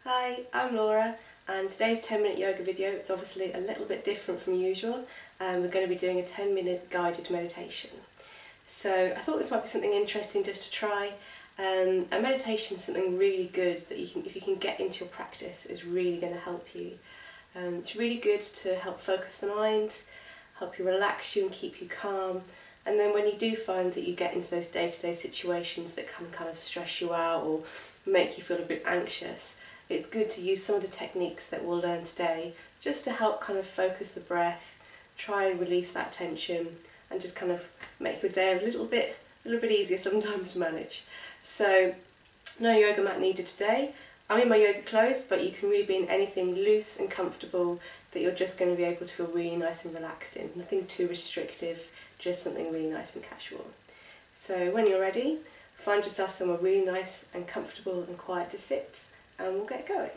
Hi, I'm Laura, and today's 10-minute yoga video is obviously a little bit different from usual. We're going to be doing a 10-minute guided meditation. So I thought this might be something interesting just to try. And meditation is something really good that if you can get into your practice, is really going to help you. It's really good to help focus the mind, help you relax you and keep you calm. And then when you do find that you get into those day-to-day situations that can kind of stress you out or make you feel a bit anxious, it's good to use some of the techniques that we'll learn today just to help kind of focus the breath, try and release that tension and just kind of make your day a little bit easier sometimes to manage. So no yoga mat needed today. I'm in my yoga clothes, but you can really be in anything loose and comfortable that you're just going to be able to feel really nice and relaxed in. Nothing too restrictive, just something really nice and casual. So when you're ready, find yourself somewhere really nice and comfortable and quiet to sit, and we'll get going.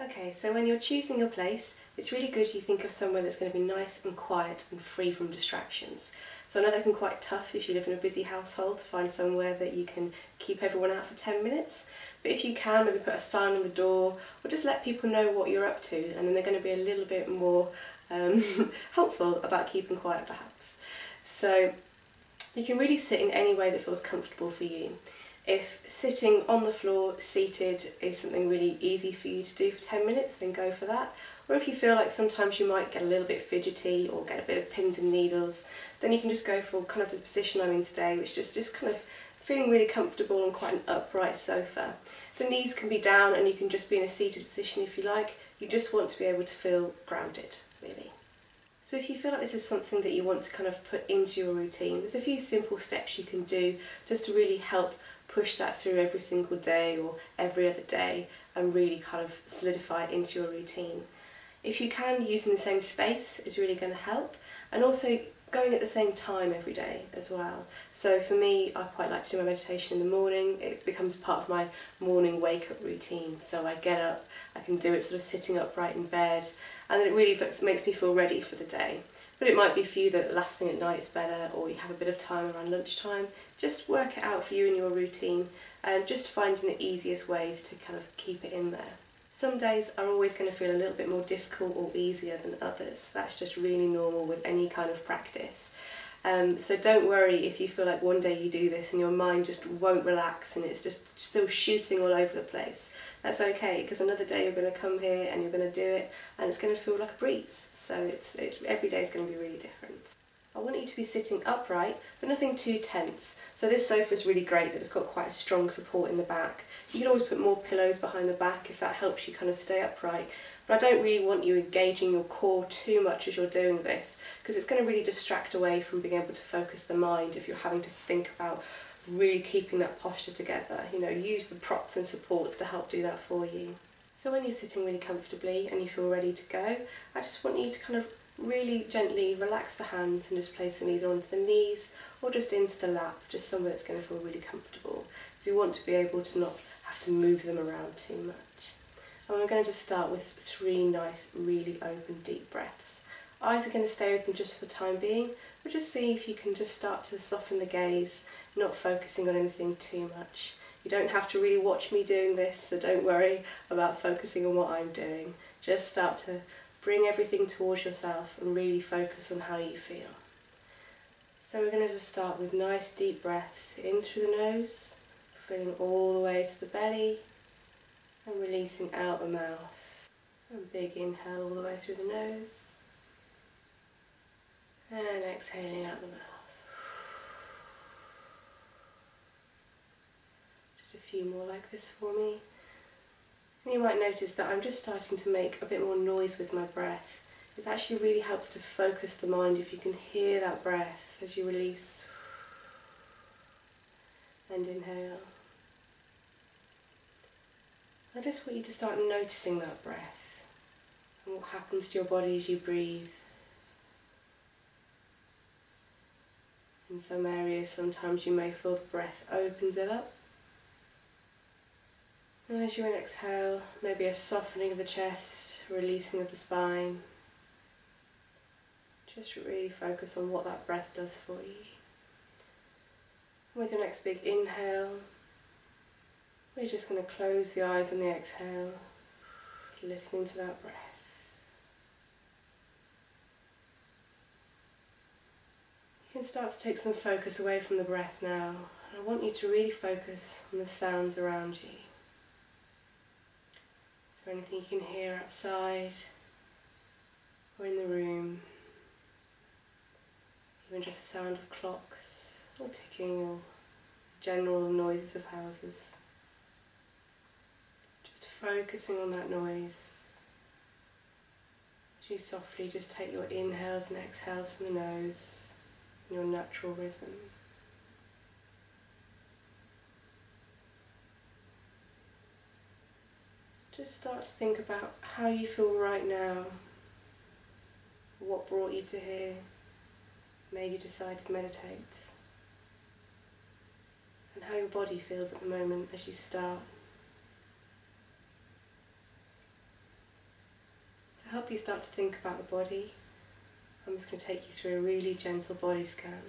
Okay, so when you're choosing your place, it's really good you think of somewhere that's going to be nice and quiet and free from distractions. So I know that can be quite tough if you live in a busy household to find somewhere that you can keep everyone out for 10 minutes. But if you can, maybe put a sign on the door or just let people know what you're up to, and then they're going to be a little bit more helpful about keeping quiet perhaps. So you can really sit in any way that feels comfortable for you. If sitting on the floor, seated, is something really easy for you to do for 10 minutes, then go for that. Or if you feel like sometimes you might get a little bit fidgety or get a bit of pins and needles, then you can just go for kind of the position I'm in today, which is just kind of feeling really comfortable on quite an upright sofa. The knees can be down and you can just be in a seated position if you like. You just want to be able to feel grounded, really. So if you feel like this is something that you want to kind of put into your routine, there's a few simple steps you can do just to really help push that through every single day or every other day and really kind of solidify it into your routine. If you can, using the same space is really going to help, and also going at the same time every day as well. So for me, I quite like to do my meditation in the morning. It becomes part of my morning wake-up routine. So I get up, I can do it sort of sitting upright in bed, and then it really makes me feel ready for the day. But it might be for you that last thing at night is better, or you have a bit of time around lunchtime. Just work it out for you in your routine and just finding the easiest ways to kind of keep it in there. Some days are always going to feel a little bit more difficult or easier than others. That's just really normal with any kind of practice. So don't worry if you feel like one day you do this and your mind just won't relax and it's just still shooting all over the place. That's okay, because another day you're going to come here and you're going to do it and it's going to feel like a breeze. So every day is going to be really different. I want you to be sitting upright, but nothing too tense. So this sofa is really great that it's got quite a strong support in the back. You can always put more pillows behind the back if that helps you kind of stay upright. But I don't really want you engaging your core too much as you're doing this, because it's going to really distract away from being able to focus the mind if you're having to think about really keeping that posture together. You know, use the props and supports to help do that for you. So when you're sitting really comfortably and you feel ready to go, I just want you to kind of really gently relax the hands and just place them either onto the knees or just into the lap, just somewhere that's going to feel really comfortable, because you want to be able to not have to move them around too much. And we're going to just start with 3 nice, really open, deep breaths. Eyes are going to stay open just for the time being, but just see if you can just start to soften the gaze, not focusing on anything too much. You don't have to really watch me doing this, so don't worry about focusing on what I'm doing. Just start to bring everything towards yourself and really focus on how you feel. So we're going to just start with nice deep breaths in through the nose, filling all the way to the belly and releasing out the mouth. And big inhale all the way through the nose and exhaling out the mouth. Just a few more like this for me. And you might notice that I'm just starting to make a bit more noise with my breath. It actually really helps to focus the mind if you can hear that breath as you release and inhale. I just want you to start noticing that breath and what happens to your body as you breathe. In some areas, sometimes you may feel the breath opens it up. And as you exhale, maybe a softening of the chest, releasing of the spine. Just really focus on what that breath does for you. With your next big inhale, we're just going to close the eyes on the exhale listening to that breath. You can start to take some focus away from the breath now. I want you to really focus on the sounds around you. Is there anything you can hear outside or in the room? Even just the sound of clocks or ticking or general noises of houses. Just focusing on that noise. As you softly just take your inhales and exhales from the nose in your natural rhythm. Just start to think about how you feel right now, what brought you to here, made you decide to meditate, and how your body feels at the moment as you start. To help you start to think about the body, I'm just going to take you through a really gentle body scan.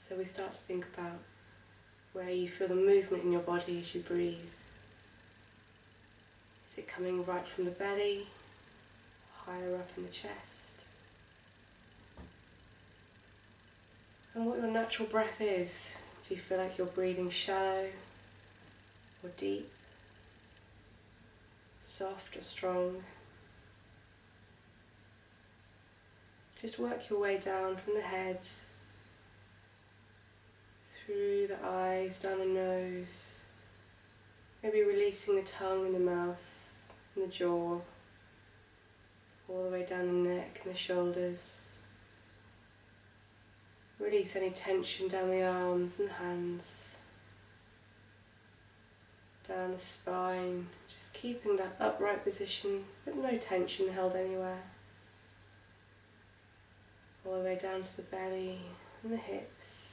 So we start to think about where you feel the movement in your body as you breathe. Is it coming right from the belly, higher up in the chest? And what your natural breath is. Do you feel like you're breathing shallow or deep, soft or strong? Just work your way down from the head, through the eyes, down the nose, maybe releasing the tongue and the mouth and the jaw, all the way down the neck and the shoulders. Release any tension down the arms and hands, down the spine, just keeping that upright position but no tension held anywhere. All the way down to the belly and the hips,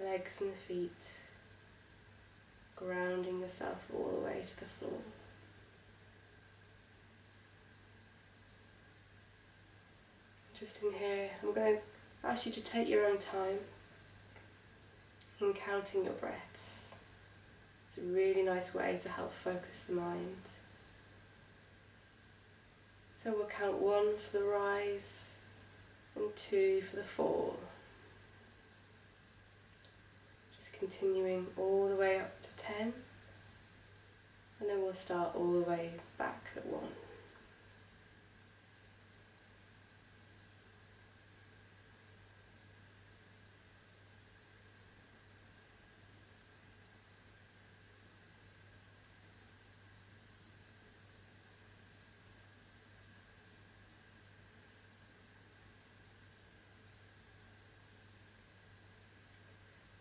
legs and the feet, grounding yourself all the way to the floor. Just in here, I'm going to ask you to take your own time in counting your breaths. It's a really nice way to help focus the mind. So we'll count 1 for the rise and 2 for the fall. Continuing all the way up to 10, and then we'll start all the way back at 1.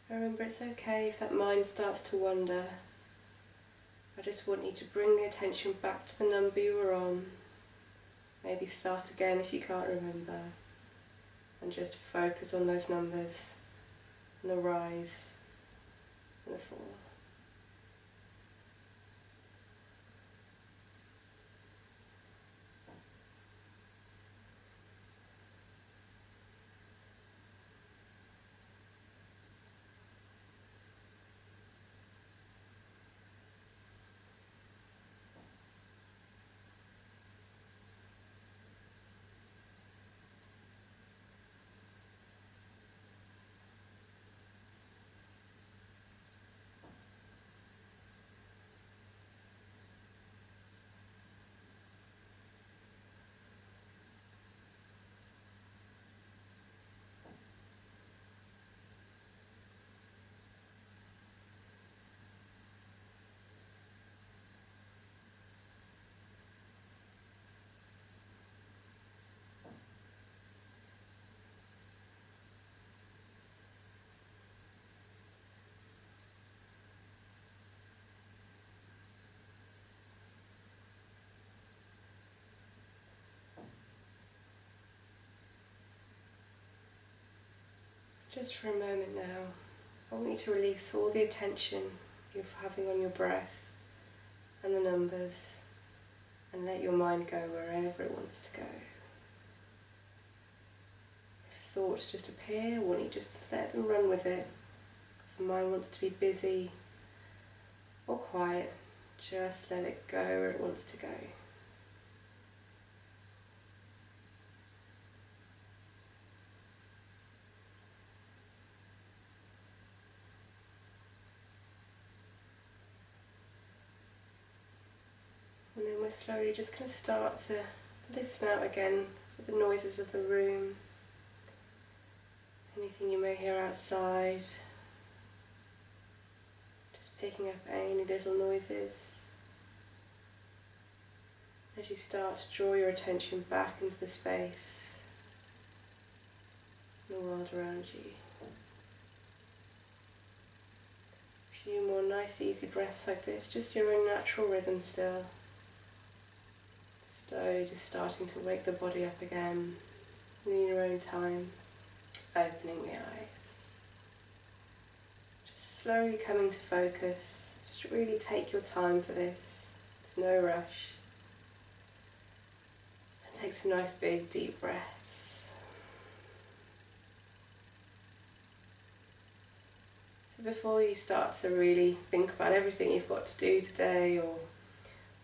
Remember, it's okay if that mind starts to wander. I just want you to bring the attention back to the number you were on. Maybe start again if you can't remember. And just focus on those numbers, and the rise and the fall. Just for a moment now, I want you to release all the attention you're having on your breath and the numbers, and let your mind go wherever it wants to go. If thoughts just appear, I want you just to let them run with it. If the mind wants to be busy or quiet, Just let it go where it wants to go. And then we're slowly just going to start to listen out again for the noises of the room, anything you may hear outside, just picking up any little noises. As you start to draw your attention back into the space, the world around you. A few more nice easy breaths like this, just your own natural rhythm still. Slowly just starting to wake the body up again, in your own time, opening the eyes. Just slowly coming to focus, just really take your time for this, there's no rush. And take some nice big deep breaths. So before you start to really think about everything you've got to do today or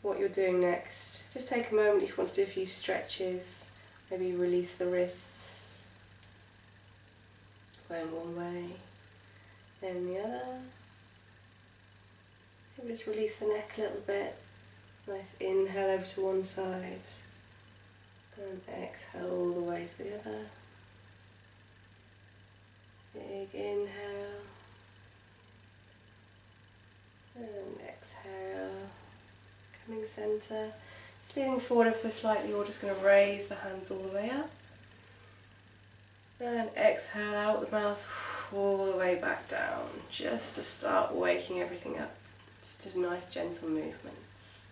what you're doing next, just take a moment if you want to do a few stretches, maybe release the wrists, going one way, then the other. Maybe just release the neck a little bit, nice inhale over to one side, and exhale all the way to the other. Big inhale, and exhale, coming centre. Leaning forward ever so slightly, we're just going to raise the hands all the way up. And exhale out the mouth all the way back down, just to start waking everything up. Just a nice gentle movements.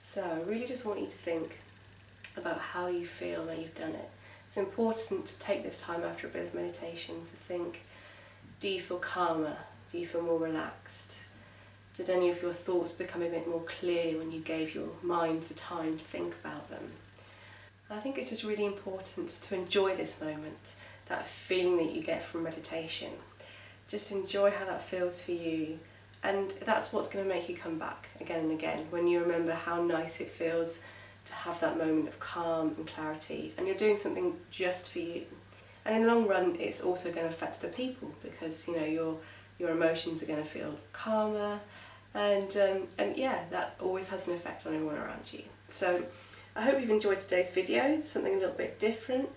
So I really just want you to think about how you feel when you've done it. It's important to take this time after a bit of meditation to think, do you feel calmer? Do you feel more relaxed? Did any of your thoughts become a bit more clear when you gave your mind the time to think about them? I think it's just really important to enjoy this moment, that feeling that you get from meditation. Just enjoy how that feels for you, and that's what's going to make you come back again and again, when you remember how nice it feels to have that moment of calm and clarity, and you're doing something just for you. And in the long run, it's also going to affect other people, because you know your emotions are going to feel calmer, and yeah, that always has an effect on everyone around you. So I hope you've enjoyed today's video, something a little bit different.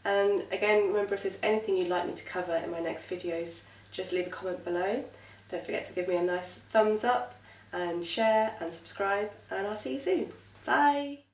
And again, remember, if there's anything you'd like me to cover in my next videos, just leave a comment below. Don't forget to give me a nice thumbs up and share and subscribe, and I'll see you soon. Bye!